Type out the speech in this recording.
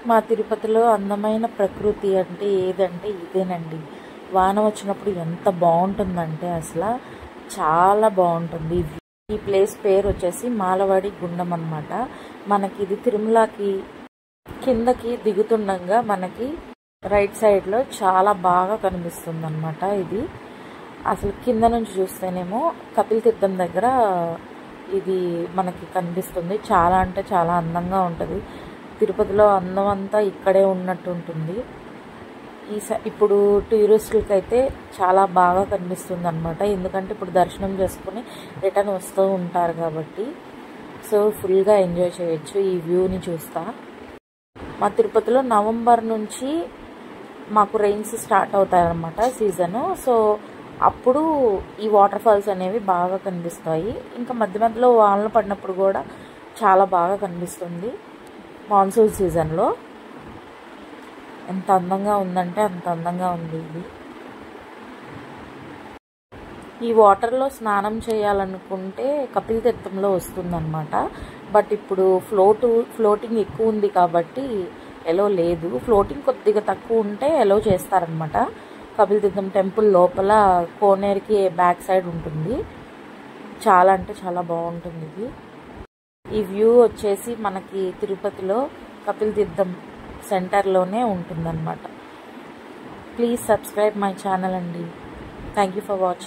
మా తిరుపతిలో అందమైన ప్రకృతి అంటే ఏదంటే ఇదేనండి. వాన వచ్చినప్పుడు ఎంత బాగుంటుందంటే అసలు చాలా బాగుంటుంది. ఈ ప్లేస్ పేరు వచ్చేసి మాలవాడి గుండం అన్నమాట. మనకి ఇది తిరుమలకి కిందకి దిగుతుండగా మనకి రైట్ సైడ్లో చాలా బాగా కనిపిస్తుంది అన్నమాట. ఇది అసలు కింద నుంచి చూస్తేనేమో కపిల్ తీర్థం దగ్గర ఇది మనకి కనిపిస్తుంది. చాలా అంటే చాలా అందంగా ఉంటుంది. తిరుపతిలో అందం అంతా ఇక్కడే ఉన్నట్టు ఉంటుంది. ఇప్పుడు టూరిస్టులకి అయితే చాలా బాగా కనిపిస్తుంది అనమాట. ఎందుకంటే ఇప్పుడు దర్శనం చేసుకుని రిటర్న్ వస్తూ ఉంటారు కాబట్టి సో ఫుల్గా ఎంజాయ్ చేయొచ్చు ఈ వ్యూని చూస్తా. మా తిరుపతిలో నవంబర్ నుంచి మాకు రెయిన్స్ స్టార్ట్ అవుతాయన్నమాట సీజను. సో అప్పుడు ఈ వాటర్ ఫాల్స్ అనేవి బాగా కనిపిస్తాయి. ఇంకా మధ్య మధ్యలో వానలు పడినప్పుడు కూడా చాలా బాగా కనిపిస్తుంది. మాన్సూన్ సీజన్లో ఎంత అందంగా ఉందంటే అంత అందంగా ఉంది ఇది. ఈ వాటర్లో స్నానం చేయాలనుకుంటే కపిల్ తీర్థంలో వస్తుందన్నమాట. బట్ ఇప్పుడు ఫ్లోటింగ్ ఎక్కువ ఉంది కాబట్టి ఎలో లేదు. ఫ్లోటింగ్ కొద్దిగా తక్కువ ఉంటే ఎలో చేస్తారనమాట. కపిల్ తీర్థం టెంపుల్ లోపల కోనేరుకి బ్యాక్ సైడ్ ఉంటుంది. చాలా అంటే చాలా బాగుంటుంది ఇది. ఈ వ్యూ వచ్చేసి మనకి తిరుపతిలో కపిల్ తీర్థం సెంటర్లోనే ఉంటుందన్నమాట. ప్లీజ్ సబ్స్క్రైబ్ మై ఛానల్ అండి. Thank you for watching.